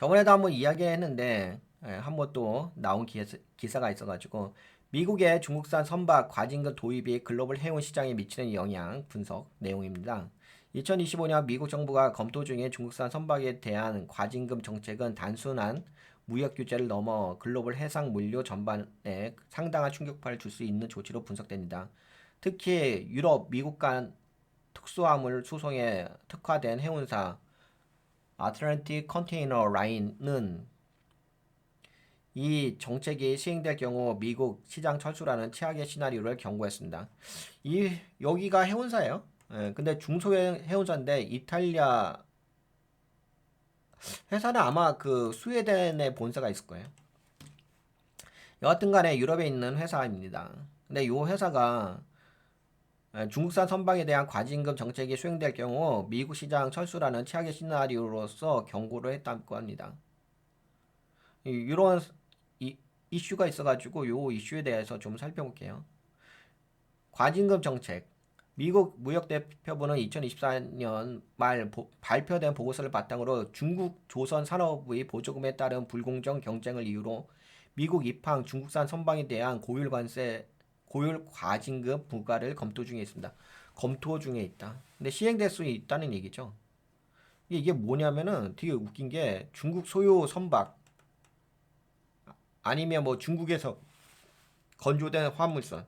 저번에도 한번 이야기했는데 한번 또 나온 기사가 있어가지고 미국의 중국산 선박 과징금 도입이 글로벌 해운 시장에 미치는 영향 분석 내용입니다. 2025년 미국 정부가 검토 중인 중국산 선박에 대한 과징금 정책은 단순한 무역 규제를 넘어 글로벌 해상 물류 전반에 상당한 충격파를 줄 수 있는 조치로 분석됩니다. 특히 유럽, 미국 간 특수화물 수송에 특화된 해운사 아틀란틱 컨테이너 라인은 이 정책이 시행될 경우 미국 시장 철수라는 최악의 시나리오를 경고했습니다. 여기가 해운사예요. 근데 중소형 해운사인데 이탈리아 회사는 아마 그 스웨덴에 본사가 있을 거예요. 여하튼간에 유럽에 있는 회사입니다. 근데 이 회사가 중국산 선박에 대한 과징금 정책이 수행될 경우 미국 시장 철수라는 최악의 시나리오로서 경고를 했다고 합니다. 이런 이슈가 있어가지고 요 이슈에 대해서 좀 살펴볼게요. 과징금 정책. 미국 무역대표부는 2024년 말 발표된 보고서를 바탕으로 중국 조선 산업의 보조금에 따른 불공정 경쟁을 이유로 미국 입항 중국산 선박에 대한 고율 과징금 부과를 검토 중에 있습니다. 검토 중에 있다. 근데 시행될 수 있다는 얘기죠. 이게 뭐냐면은 되게 웃긴 게 중국 소유 선박 아니면 뭐 중국에서 건조된 화물선,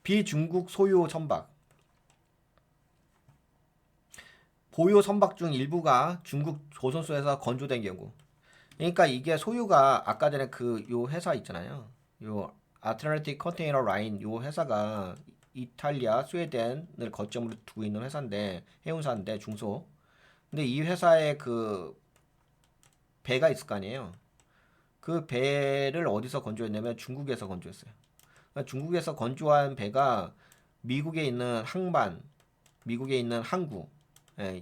비중국 소유 선박, 보유 선박 중 일부가 중국 조선소에서 건조된 경우. 그러니까 이게 소유가 아까 전에 그 요 회사 있잖아요. 요 아틀란틱 컨테이너 라인 요 회사가 이탈리아, 스웨덴을 거점으로 두고 있는 회사인데 해운사인데 중소. 근데 이 회사에 그 배가 있을 거 아니에요. 그 배를 어디서 건조했냐면 중국에서 건조했어요. 그러니까 중국에서 건조한 배가 미국에 있는 항만, 미국에 있는 항구,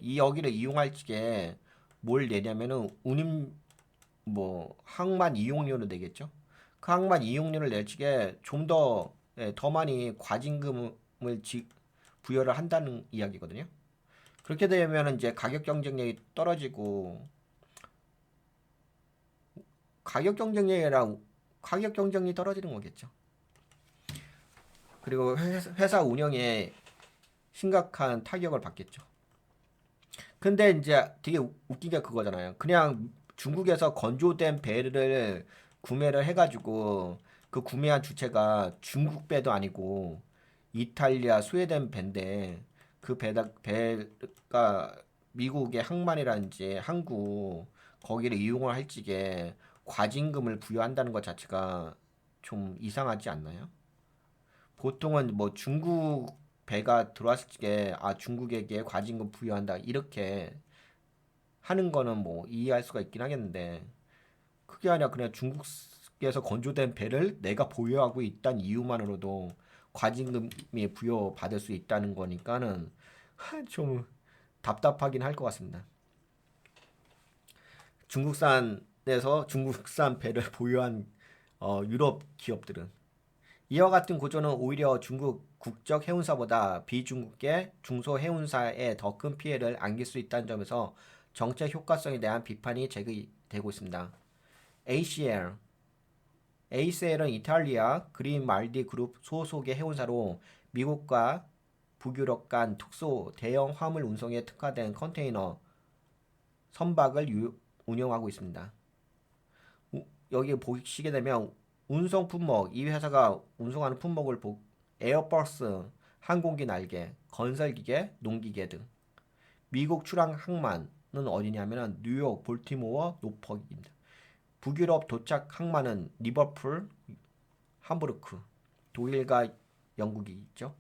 이 여기를 이용할 적에 뭘 내냐면은 운임 뭐 항만 이용료를 내겠죠. 그 항만 이용료를 낼 적에 좀 더 많이 과징금을 부여를 한다는 이야기거든요. 그렇게 되면 이제 가격 경쟁력이 떨어지고 가격 경쟁력이 떨어지는 거겠죠. 그리고 회사 운영에 심각한 타격을 받겠죠. 근데 이제 되게 웃긴 게 그거잖아요. 그냥 중국에서 건조된 배를 구매를 해가지고 그 구매한 주체가 중국 배도 아니고 이탈리아, 스웨덴 배인데 그 배가 미국의 항만이라든지 항구 거기를 이용을 할 적에 과징금을 부여한다는 것 자체가 좀 이상하지 않나요? 보통은 뭐 중국 배가 들어왔을 적에 중국에게 과징금 부여한다 이렇게 하는 거는 뭐 이해할 수가 있긴 하겠는데 그게 아니라 그냥 중국에서 건조된 배를 내가 보유하고 있다는 이유만으로도 과징금이 부여받을 수 있다는 거니까는 좀 답답하긴 할 것 같습니다. 중국산 배를 보유한 유럽 기업들은 이와 같은 구조는 오히려 중국 국적 해운사보다 비중국계 중소해운사에 더 큰 피해를 안길 수 있다는 점에서 정책 효과성에 대한 비판이 제기되고 있습니다. ACL ACL은 이탈리아 그린말디 그룹 소속의 해운사로 미국과 북유럽 간 특수 대형 화물 운송에 특화된 컨테이너 선박을 운영하고 있습니다. 여기 보시게 되면 운송 품목, 이 회사가 운송하는 품목을 에어버스, 항공기 날개, 건설기계, 농기계 등. 미국 출항 항만은 어디냐면은 뉴욕, 볼티모어, 노folk입니다. 북유럽 도착 항만은 리버풀, 함부르크, 독일과 영국이 있죠.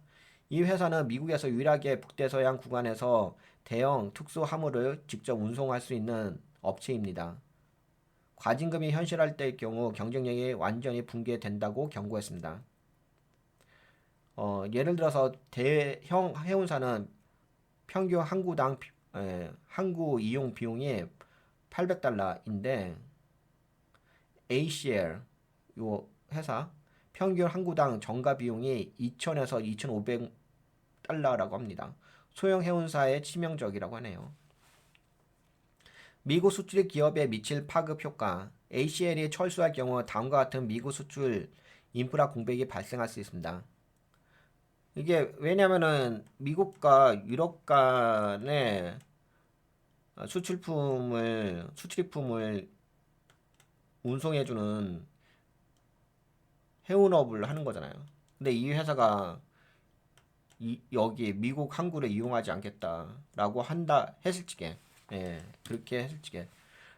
이 회사는 미국에서 유일하게 북대서양 구간에서 대형 특수 화물을 직접 운송할 수 있는 업체입니다. 과징금이 현실할 때의 경우 경쟁력이 완전히 붕괴된다고 경고했습니다. 예를 들어서 대형 해운사는 평균 항구 이용 비용이 $800인데 ACL 요 회사 평균 항구당 정가 비용이 2,000에서 2,500달러라고 합니다. 소형 해운사의 치명적이라고 하네요. 미국 수출 기업에 미칠 파급 효과. ACL이 철수할 경우 다음과 같은 미국 수출 인프라 공백이 발생할 수 있습니다. 이게 왜냐면은 미국과 유럽 간의 수출품을 운송해주는 해운업을 하는 거잖아요. 근데 이 회사가 여기 미국 항구를 이용하지 않겠다라고 했을 적에, 예, 그렇게 했을 적에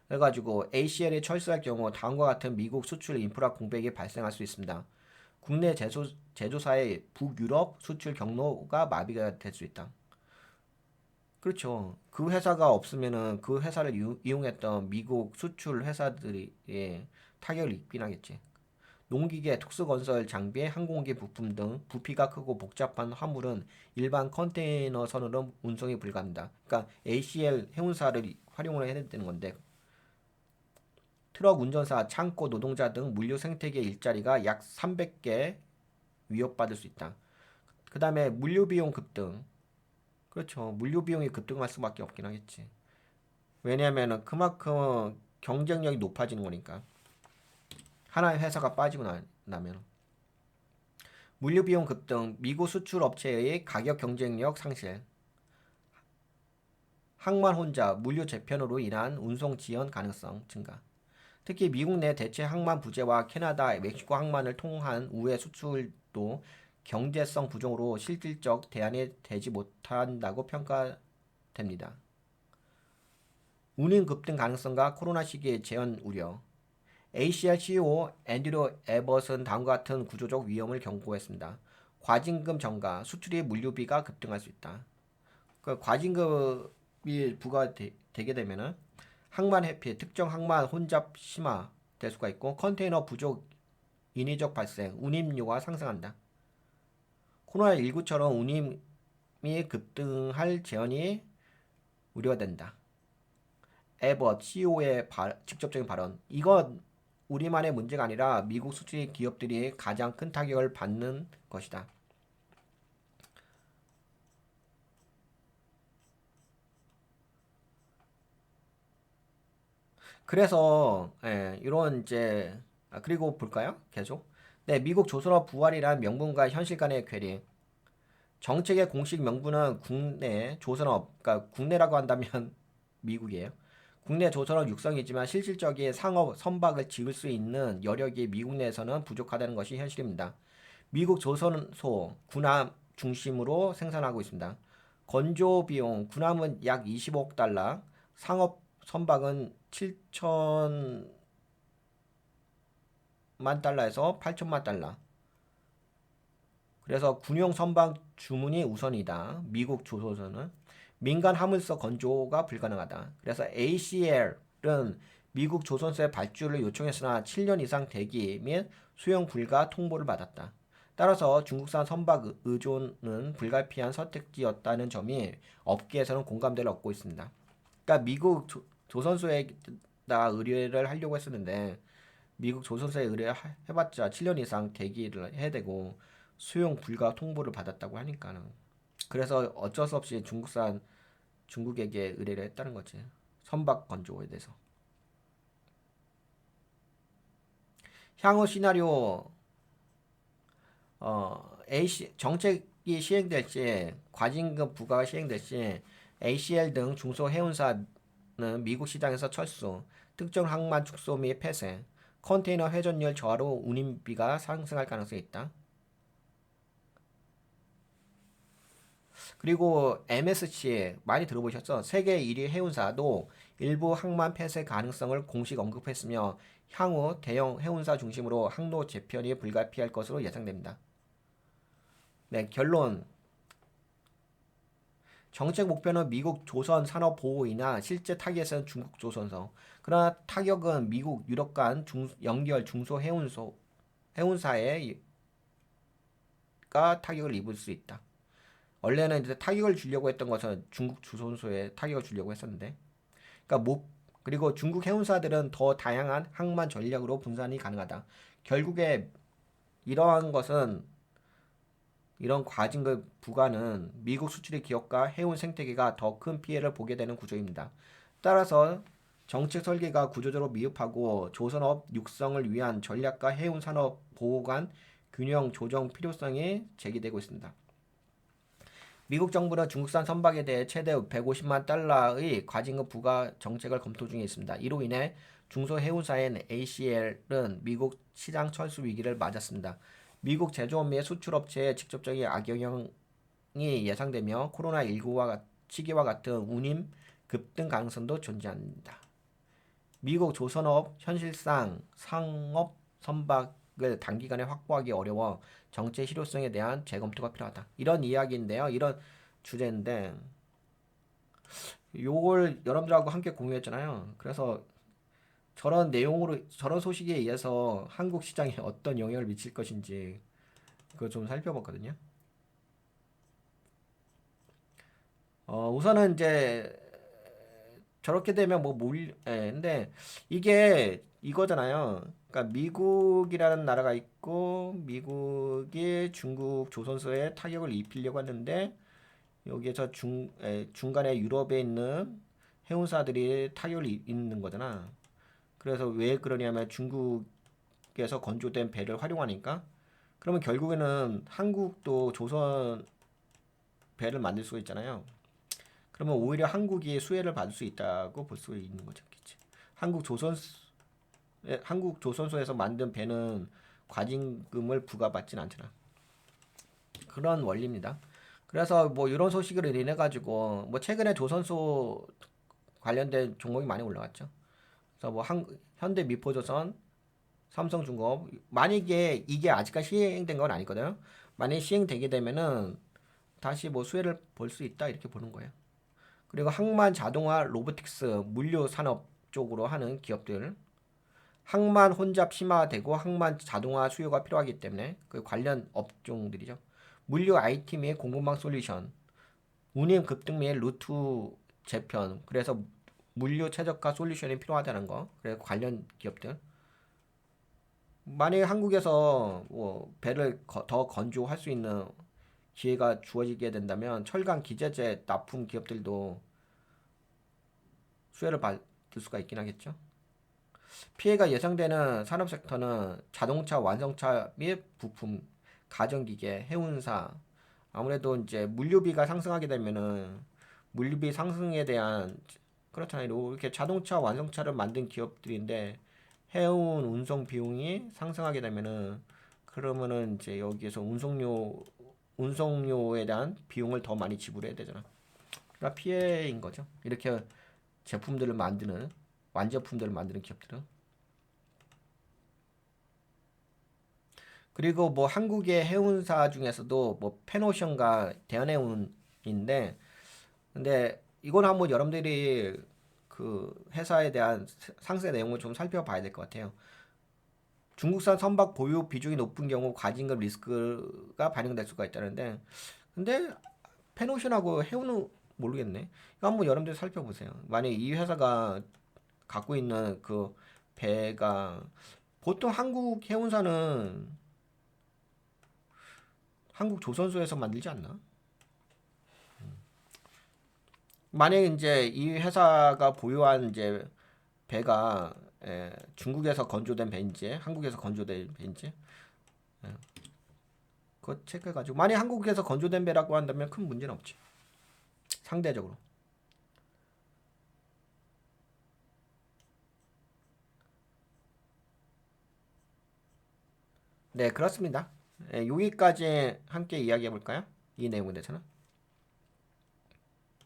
그래가지고 ACL이 철수할 경우 다음과 같은 미국 수출 인프라 공백이 발생할 수 있습니다. 국내 제조사의 북유럽 수출 경로가 마비가 될 수 있다. 그렇죠. 그 회사가 없으면은 그 회사를 이용했던 미국 수출 회사들이 타격을 입긴 하겠지. 농기계, 특수건설 장비, 항공기 부품 등 부피가 크고 복잡한 화물은 일반 컨테이너 선으로 운송이 불가합니다. 그러니까 ACL 해운사를 활용을 해야 되는 건데 트럭 운전사, 창고 노동자 등 물류 생태계 일자리가 약 300개 위협받을 수 있다. 그 다음에 물류 비용 급등. 그렇죠. 물류 비용이 급등할 수밖에 없긴 하겠지. 왜냐면은 그만큼 경쟁력이 높아지는 거니까. 하나의 회사가 빠지고 나면. 물류 비용 급등, 미국 수출 업체의 가격 경쟁력 상실, 항만 혼잡, 물류 재편으로 인한 운송 지연 가능성 증가. 특히 미국 내 대체 항만 부재와 캐나다, 멕시코 항만을 통한 우회 수출도 경제성 부족으로 실질적 대안이 되지 못한다고 평가됩니다. 운임 급등 가능성과 코로나 시기의 재현 우려. ACL CEO 앤드류 에버슨 다음과 같은 구조적 위험을 경고했습니다. 과징금 전가, 수출입 물류비가 급등할 수 있다. 그 과징금이 부과되게 되면은 항만 해피, 특정 항만 혼잡 심화될 수가 있고 컨테이너 부족 인위적 발생, 운임료가 상승한다. 코로나19처럼 운임이 급등할 재현이 우려된다. 에버 CEO의 직접적인 발언. 이건 우리만의 문제가 아니라 미국 수출 기업들이 가장 큰 타격을 받는 것이다. 그래서 이런 이제 그리고 볼까요? 계속. 네, 미국 조선업 부활이란 명분과 현실 간의 괴리. 정책의 공식 명분은 국내 조선업, 그러니까 국내라고 한다면 미국이에요. 국내 조선업 육성이지만 실질적인 상업 선박을 지을 수 있는 여력이 미국 내에서는 부족하다는 것이 현실입니다. 미국 조선소 군함 중심으로 생산하고 있습니다. 건조 비용 군함은 약 25억 달러, 상업 선박은 7천만 달러에서 8천만 달러. 그래서 군용 선박 주문이 우선이다. 미국 조선소는 민간 화물서 건조가 불가능하다. 그래서 ACL은 미국 조선소의 발주를 요청했으나 7년 이상 대기 및 수용 불가 통보를 받았다. 따라서 중국산 선박 의존은 불가피한 선택지였다는 점이 업계에서는 공감대를 얻고 있습니다. 그러니까 미국 조선소에다 의뢰를 하려고 했었는데 미국 조선소에 의뢰해봤자 7년 이상 대기를 해야 되고 수용 불가 통보를 받았다고 하니까는 그래서 어쩔 수 없이 중국에게 의뢰를 했다는 거지. 선박 건조에 대해서. 향후 시나리오 AC 정책이 시행될지 과징금 부과가 시행될지 ACL 등 중소 해운사는 미국 시장에서 철수, 특정 항만 축소 및 폐쇄, 컨테이너 회전율 저하로 운임비가 상승할 가능성이 있다. 그리고 MSC 많이 들어보셨죠? 세계 1위 해운사도 일부 항만 폐쇄 가능성을 공식 언급했으며 향후 대형 해운사 중심으로 항로 재편이 불가피할 것으로 예상됩니다. 네, 결론. 정책 목표는 미국 조선 산업 보호이나 실제 타겟은 중국 조선소. 그러나 타격은 미국 유럽 간 연결 중소 해운사가 타격을 입을 수 있다. 원래는 이제 타격을 주려고 했던 것은 중국 조선소에 타격을 주려고 했었는데, 그러니까 그리고 중국 해운사들은 더 다양한 항만 전략으로 분산이 가능하다. 결국에 이러한 것은 이런 과징금 부과는 미국 수출입 기업과 해운 생태계가 더 큰 피해를 보게 되는 구조입니다. 따라서 정책 설계가 구조적으로 미흡하고 조선업 육성을 위한 전략과 해운 산업 보호 간 균형 조정 필요성이 제기되고 있습니다. 미국 정부는 중국산 선박에 대해 최대 150만 달러의 과징금 부과 정책을 검토 중에 있습니다. 이로 인해 중소해운사인 ACL은 미국 시장 철수 위기를 맞았습니다. 미국 제조업 및 수출업체에 직접적인 악영향이 예상되며 코로나19와 시기와 같은 운임 급등 가능성도 존재합니다. 미국 조선업 현실상 상업 선박을 단기간에 확보하기 어려워 정책 실효성에 대한 재검토가 필요하다. 이런 이야기인데요. 이런 주제인데 요걸 여러분들하고 함께 공유했잖아요. 그래서 저런 내용으로 저런 소식에 의해서 한국 시장에 어떤 영향을 미칠 것인지 그거 좀 살펴봤거든요. 우선은 이제 저렇게 되면 근데 이게 이거잖아요. 그러니까 미국이라는 나라가 있고 미국이 중국 조선소에 타격을 입히려고 하는데 여기에서 중간에 유럽에 있는 해운사들이 타격을 입는 거잖아. 그래서 왜 그러냐면 중국에서 건조된 배를 활용하니까 그러면 결국에는 한국도 조선 배를 만들 수가 있잖아요. 그러면 오히려 한국이 수혜를 받을 수 있다고 볼 수 있는 거죠. 그치? 한국 조선소에서 만든 배는 과징금을 부과받진 않잖아. 그런 원리입니다. 그래서 뭐 이런 소식을 인해 가지고 뭐 최근에 조선소 관련된 종목이 많이 올라갔죠. 그래서 뭐 현대 미포조선, 삼성중공업 만약에 이게 아직까지 시행된 건 아니거든요. 만약에 시행되게 되면은 다시 뭐 수혜를 볼 수 있다 이렇게 보는 거예요. 그리고 항만 자동화 로보틱스 물류 산업 쪽으로 하는 기업들 항만 혼잡 심화되고 항만 자동화 수요가 필요하기 때문에 그 관련 업종들이죠. 물류 IT 및 공급망 솔루션, 운임 급등 및 루트 재편, 그래서 물류 최저가 솔루션이 필요하다는 거. 그래서 관련 기업들. 만약에 한국에서 뭐 배를 더 건조할 수 있는 기회가 주어지게 된다면 철강 기재재 납품 기업들도 수혜를 받을 수가 있긴 하겠죠. 피해가 예상되는 산업 섹터는 자동차 완성차 및 부품, 가전기계, 해운사. 아무래도 이제 물류비가 상승하게 되면은 물류비 상승에 대한 그렇잖아요. 이렇게 자동차 완성차를 만든 기업들인데 해운 운송 비용이 상승하게 되면은 그러면은 이제 여기에서 운송료에 대한 비용을 더 많이 지불해야 되잖아. 그러니까 피해인 거죠. 이렇게 제품들을 만드는 완제품들을 만드는 기업들은. 그리고 뭐 한국의 해운사 중에서도 뭐 페노션과 대한해운인데 근데 이건 한번 여러분들이 그 회사에 대한 상세 내용을 좀 살펴봐야 될 것 같아요. 중국산 선박 보유 비중이 높은 경우 과징금 리스크가 반영될 수가 있다는데 근데 페노션하고 해운은 모르겠네. 이거 한번 여러분들 살펴보세요. 만약 이 회사가 갖고 있는 그 배가 보통 한국 해운사는 한국 조선소에서 만들지 않나? 만약에 이제 이 회사가 보유한 이제 배가 중국에서 건조된 배인지 한국에서 건조된 배인지 그거 체크해가지고 만약 한국에서 건조된 배라고 한다면 큰 문제는 없지 상대적으로. 네 그렇습니다. 여기까지 함께 이야기해 볼까요? 이 내용에 대해서는.